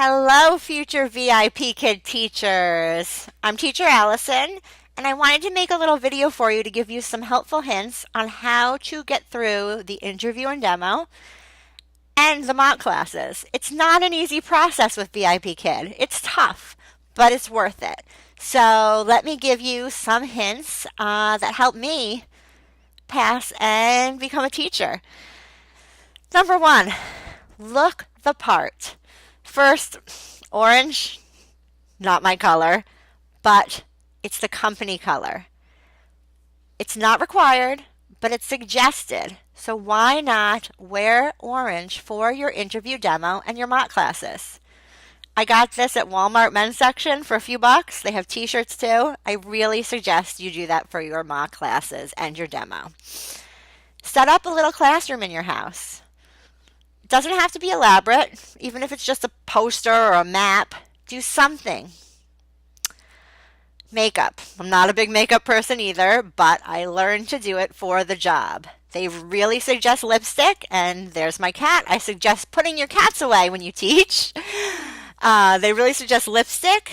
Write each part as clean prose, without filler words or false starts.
Hello, future VIP Kid teachers. I'm Teacher Allison, and I wanted to make a little video for you to give you some helpful hints on how to get through the interview and demo and the mock classes. It's not an easy process with VIP Kid. It's tough, but it's worth it. So let me give you some hints that help me pass and become a teacher. Number one, look the part. First, orange, not my color, but it's the company color. It's not required, but it's suggested. So why not wear orange for your interview demo and your mock classes? I got this at Walmart men's section for a few bucks. They have t-shirts too. I really suggest you do that for your mock classes and your demo. Set up a little classroom in your house. It doesn't have to be elaborate, even if it's just a poster or a map. Do something. Makeup. I'm not a big makeup person either, but I learned to do it for the job. They really suggest lipstick, and there's my cat. I suggest putting your cats away when you teach. They really suggest lipstick.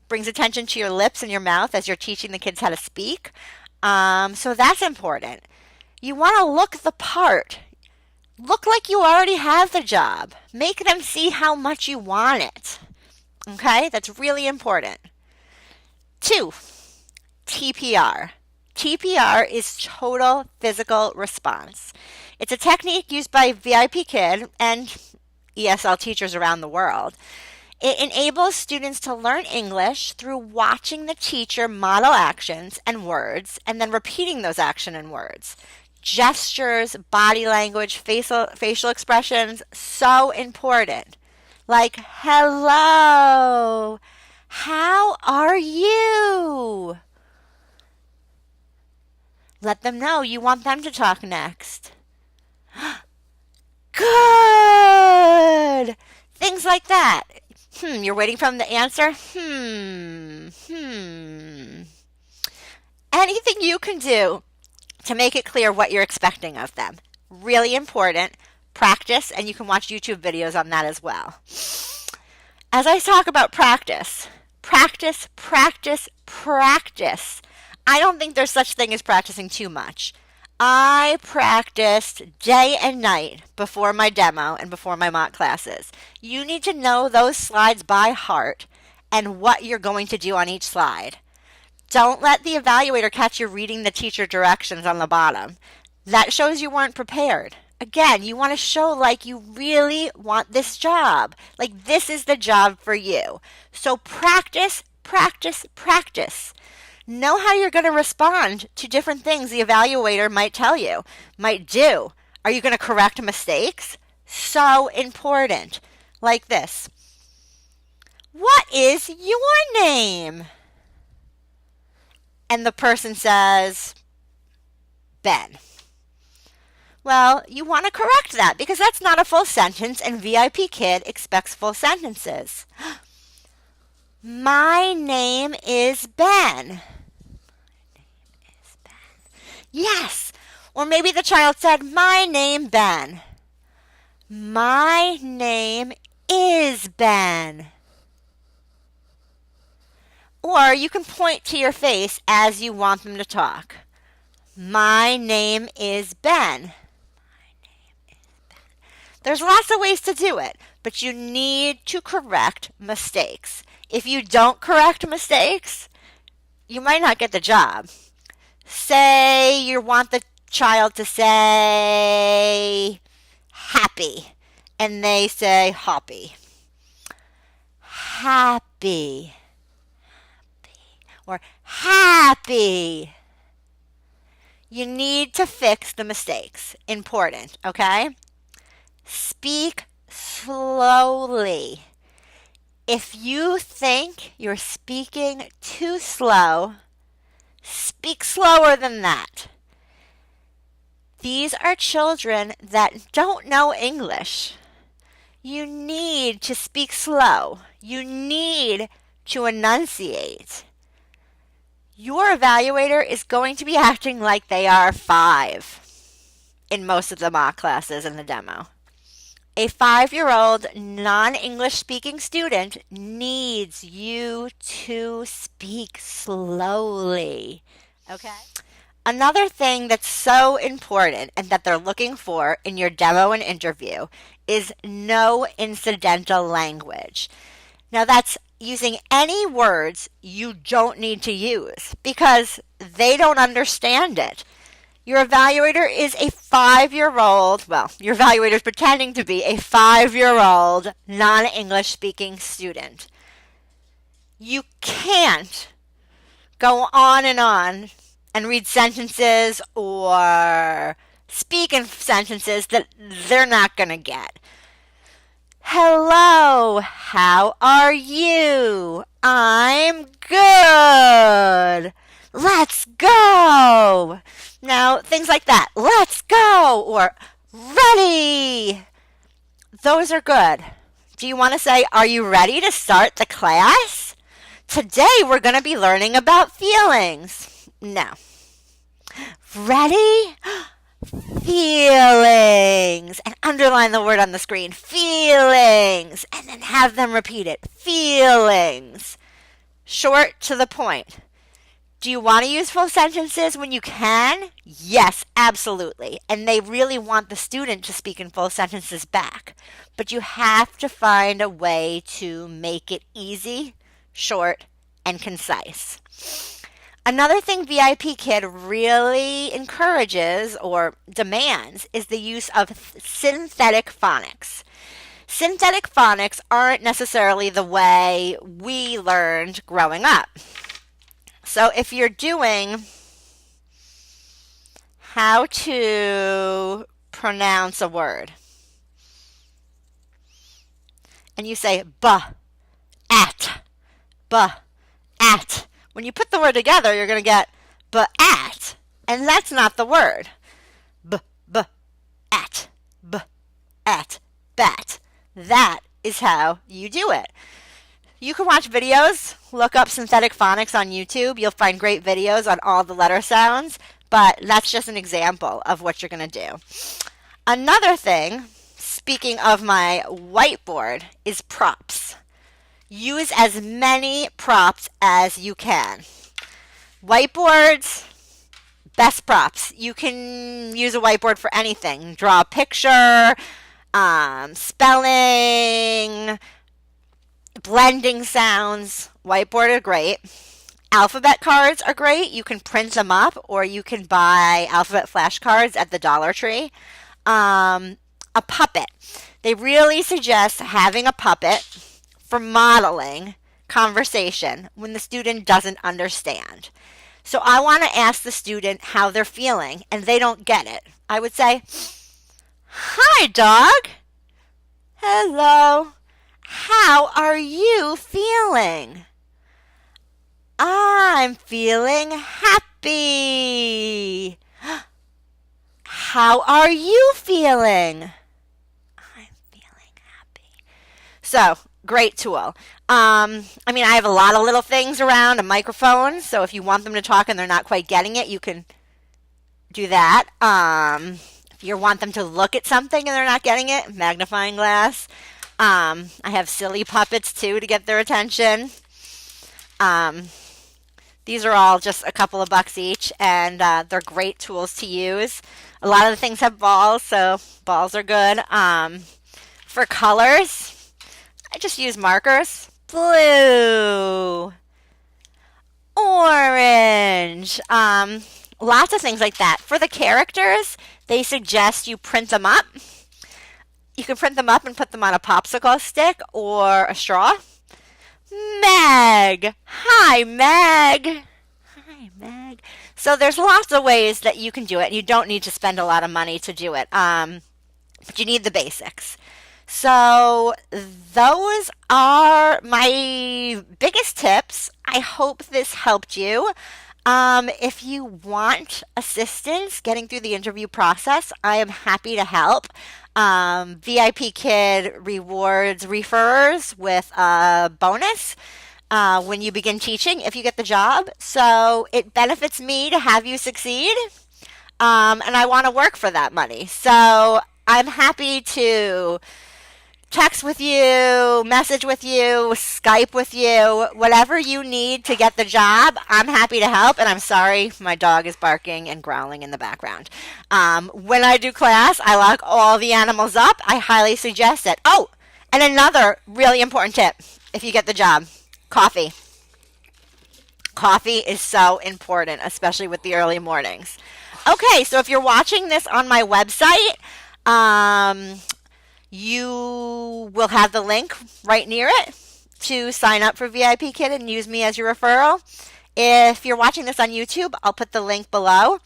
Brings attention to your lips and your mouth as you're teaching the kids how to speak. So that's important. You want to look the part. Look like you already have the job. Make them see how much you want it. Okay? That's really important. 2, TPR. TPR is total physical response. It's a technique used by VIP Kid and ESL teachers around the world. It enables students to learn English through watching the teacher model actions and words and then repeating those actions and words. Gestures, body language, facial expressions, so important. Like, hello, how are you? Let them know you want them to talk next. Good! Things like that. You're waiting for them to answer? Anything you can do to make it clear what you're expecting of them. Really important. Practice, and you can watch YouTube videos on that as well. As I talk about practice, practice, practice, practice. I don't think there's such thing as practicing too much. I practiced day and night before my demo and before my mock classes. You need to know those slides by heart and what you're going to do on each slide. Don't let the evaluator catch you reading the teacher directions on the bottom. That shows you weren't prepared. Again, you want to show like you really want this job. Like this is the job for you. So practice, practice, practice. Know how you're going to respond to different things the evaluator might tell you, might do. Are you going to correct mistakes? So important. Like this. What is your name? And the person says, Ben. Well, you want to correct that because that's not a full sentence and VIP Kid expects full sentences. My name is Ben. Yes. Or maybe the child said, my name Ben. My name is Ben. Or you can point to your face as you want them to talk. My name is Ben. There's lots of ways to do it, but you need to correct mistakes. If you don't correct mistakes, you might not get the job. Say you want the child to say happy, and they say hoppy. Happy. Or happy. You need to fix the mistakes. Important, okay? Speak slowly. If you think you're speaking too slow, speak slower than that. These are children that don't know English. You need to speak slow. You need to enunciate. Your evaluator is going to be acting like they are 5 in most of the mock classes and the demo. A 5-year-old non-English speaking student needs you to speak slowly. Okay? Another thing that's so important and that they're looking for in your demo and interview is no incidental language. Now, that's using any words you don't need to use because they don't understand it. Your evaluator is a 5-year-old, well, your evaluator is pretending to be a 5-year-old non-English speaking student. You can't go on and read sentences or speak in sentences that they're not going to get. Hello, how are you? I'm good. Let's go. Now, things like that. Let's go or ready. Those are good. Do you want to say, are you ready to start the class? Today we're going to be learning about feelings. No. Ready? Feelings. And underline the word on the screen. Feelings. And then have them repeat it. Feelings. Short to the point. Do you want to use full sentences when you can? Yes, absolutely. And they really want the student to speak in full sentences back. But you have to find a way to make it easy, short, and concise. Another thing Vipkid really encourages or demands is the use of synthetic phonics. Synthetic phonics aren't necessarily the way we learned growing up. So if you're doing how to pronounce a word, and you say at, when you put the word together, you're going to get at, and that's not the word. At, bat. That is how you do it. You can watch videos, look up synthetic phonics on YouTube. You'll find great videos on all the letter sounds, but that's just an example of what you're going to do. Another thing, speaking of my whiteboard, is props. Use as many props as you can. Whiteboards, best props. You can use a whiteboard for anything. Draw a picture, spelling, blending sounds. Whiteboard are great. Alphabet cards are great. You can print them up or you can buy alphabet flashcards at the Dollar Tree. A puppet. They really suggest having a puppet for modeling conversation when the student doesn't understand. So I want to ask the student how they're feeling and they don't get it. I would say, "Hi, dog." "Hello. How are you feeling?" "I'm feeling happy." "How are you feeling?" "I'm feeling happy." So, great tool. I have a lot of little things around a microphone, so if you want them to talk and they're not quite getting it, you can do that. If you want them to look at something and they're not getting it, magnifying glass. I have silly puppets too to get their attention. These are all just a couple of bucks each, and they're great tools to use. A lot of the things have balls, so balls are good. For colors, I just use markers. Blue, orange, lots of things like that. For the characters, they suggest you print them up. You can print them up and put them on a popsicle stick or a straw. Meg. Hi, Meg. Hi, Meg. So there's lots of ways that you can do it. You don't need to spend a lot of money to do it, but you need the basics. So those are my biggest tips. I hope this helped you. If you want assistance getting through the interview process, I am happy to help. Vipkid rewards referrers with a bonus when you begin teaching if you get the job. So it benefits me to have you succeed, and I want to work for that money. So I'm happy to text with you, message with you, Skype with you, whatever you need to get the job. I'm happy to help, and I'm sorry my dog is barking and growling in the background. When I do class, I lock all the animals up. I highly suggest it. Oh, and another really important tip if you get the job, coffee. Coffee is so important, especially with the early mornings. Okay, so if you're watching this on my website, you will have the link right near it to sign up for VIP Kid and use me as your referral. If you're watching this on YouTube, I'll put the link below.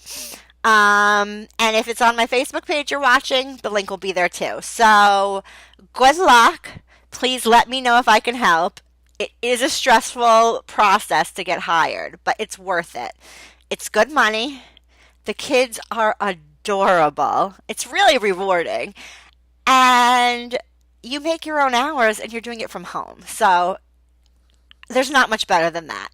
And if it's on my Facebook page you're watching, the link will be there too. So good luck. Please let me know if I can help. It is a stressful process to get hired, but it's worth it. It's good money. The kids are adorable. It's really rewarding. And you make your own hours and you're doing it from home. So there's not much better than that.